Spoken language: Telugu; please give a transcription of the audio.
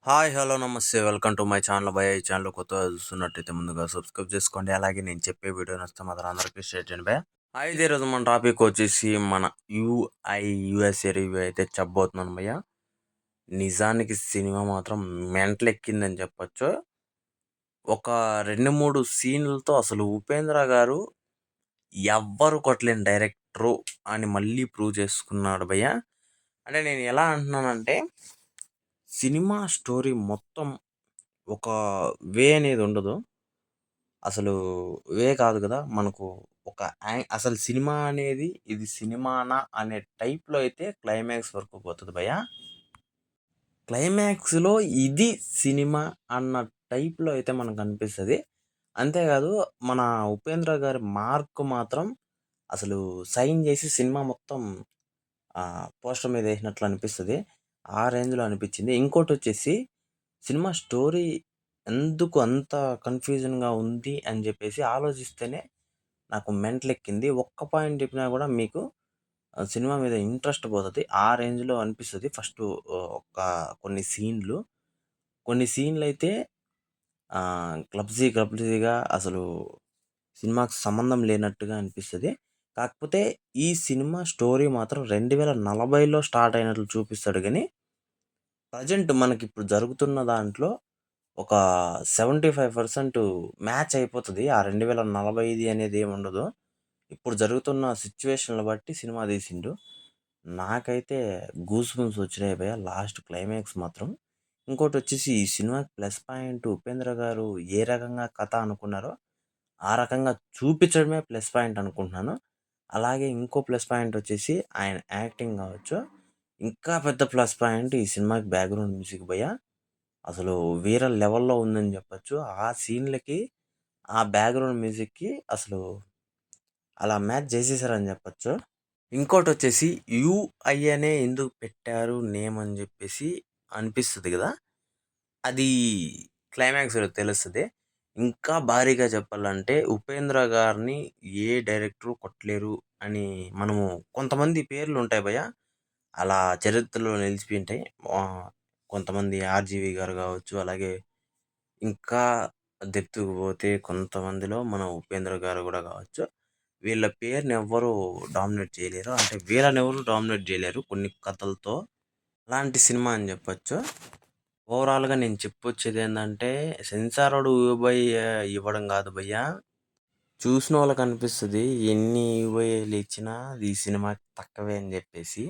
హాయ్! హలో! నమస్తే. వెల్కమ్ టు మై ఛానల్ భయ్యా. ఈ ఛానల్ కొత్తగా చూస్తున్నట్టయితే ముందుగా సబ్స్క్రైబ్ చేసుకోండి. అలాగే నేను చెప్పే వీడియో నచ్చితే మాత్రం అందరికీ షేర్ చేయండి భయ్యా. అయితే ఈరోజు మన టాపిక్ వచ్చేసి మన యూఎస్ఏ రివ్యూ అయితే చెప్పబోతున్నాను భయ్యా. నిజానికి సినిమా మాత్రం మెంటలెక్కిందని చెప్పొచ్చు. ఒక 2, 3 సీన్‌లతో అసలు 'ఉపేంద్ర' గారు ఎవ్వరు కొట్టలేని డైరెక్టరు అని మళ్ళీ ప్రూవ్ చేసుకున్నాడు భయ్యా. అంటే నేను ఎలా అంటున్నానంటే సినిమా స్టోరీ మొత్తం ఒక వే అనేది ఉండదు. అసలు వే కాదు కదా! మనకు ఒక అసలు సినిమా అనేది ఇది సినిమానా అనే టైప్‌లో అయితే క్లైమాక్స్ వరకు పోతది భయ్యా. క్లైమాక్స్‌లో ఇది సినిమా అన్న టైప్‌లో అయితే మనకనిపిస్తది. అంతేకాదు మన 'ఉపేంద్ర' గారి మార్క్ మాత్రం అసలు సైన్ చేసి సినిమా మొత్తం పోస్టర్ మీద ఏసినట్లు అనిపిస్తది. ఆ రేంజ్‌లో అనిపిచ్చింది. ఇంకోటొచ్చేసి సినిమా స్టోరీ ఎందుకు అంత కన్‌ఫ్యూజన్‌గా ఉంది అని జెప్పేసి ఆలోచిస్తేనే నాకు మెంటలెక్కింది. ఒక్క పాయింట్ చెప్పినా గూడా మీకు సినిమా మీద ఇంట్రెస్ట్ పోతది. ఆ రేంజ్‌లో అనిపిస్తది. ఫస్టు ఒక కొన్ని సీన్‌లు. కొన్ని సీన్‌లయితే క్లమ్జీగా అసలు సినిమాకి సంబంధం లేనట్టుగా అనిపిస్తది. కాకపోతే ఈ సినిమా స్టోరీ మాత్రం 2040లో స్టార్ట్ అయినట్లు చూపిస్తాడు గానీ, ప్రెజెంట్ మనకిప్పుడు జరుగుతున్న దాంట్లో ఒక 75% మ్యాచ్ అయిపోతది. ఆ 2040 అనేది ఏముండదు. ఇప్పుడు జరుగుతున్న సిట్యుయేషన్‌ల బట్టి సినిమా తీసిండు. నాకైతే గూస్ బంప్స్ వచ్చినాయి భయ్యా! లాస్ట్ క్లైమాక్స్ మాత్రం. ఇంకోటొచ్చేసి ఈ సినిమాకి ప్లస్ పాయింట్ ఉపేంద్ర గారు ఏ రకంగా కథ అనుకున్నారో, ఆ రకంగా చూపించడమే ప్లస్ పాయింట్ అనుకుంటున్నాను. అలాగే ఇంకో ప్లస్ పాయింట్ వచ్చేసి ఆయన యాక్టింగ్ కావచ్చు. ఇంకా పెద్ద ప్లస్ పాయింట్ ఈ సినిమాకి బ్యాక్‌గ్రౌండ్ మ్యూజిక్ భయ్యా! అసలు వేరే లెవెల్‌లో ఉందని చెప్పొచ్చు. ఆ సీన్‌లకి, ఆ బ్యాక్‌గ్రౌండ్ మ్యూజిక్‌కి అసలు అలా మ్యాచ్ చేసేసారని చెప్పొచ్చు. ఇంకోటొచ్చేసి యూఐ అనే ఎందుకు పెట్టారు నేమ్ అని జెప్పేసి అనిపిస్తది గదా! అది క్లైమాక్స్‌లో తెలుస్తది. ఇంకా భారీగా చెప్పాలంటే 'ఉపేంద్ర' గారిని ఏ డైరెక్టరు కొట్టలేరు అని మనము కొంతమంది పేర్లుంటాయి భయ్యా! అలా చరిత్రలో నిలిచిపోయుంటాయి. కొంతమంది 'ఆర్‌జీవి' గారు గావచ్చు, అలాగే ఇంకా డెప్త్‌కి పోతే కొంతమందిలో మన 'ఉపేంద్ర' గారు గూడా గావచ్చు. వీళ్ళ పేరునెవ్వరు డామినేట్ చేయలేరు. అంటే వీళ్ళనెవరు డామినేట్ జేయలేరు కొన్ని కథలతో. అలాంటి సినిమా అని జెప్పొచ్చు. ఓవరాల్‌గా నేను చెప్పొచ్చేదేందంటే సెన్సారోడు యూబై ఇవ్వడం గాదు భయ్యా! చూసినోళ్ళకనిపిస్తది ఎన్ని యూబైలు ఇచ్చినా ఈ సినిమాకి తక్కువే అని జెప్పేసి.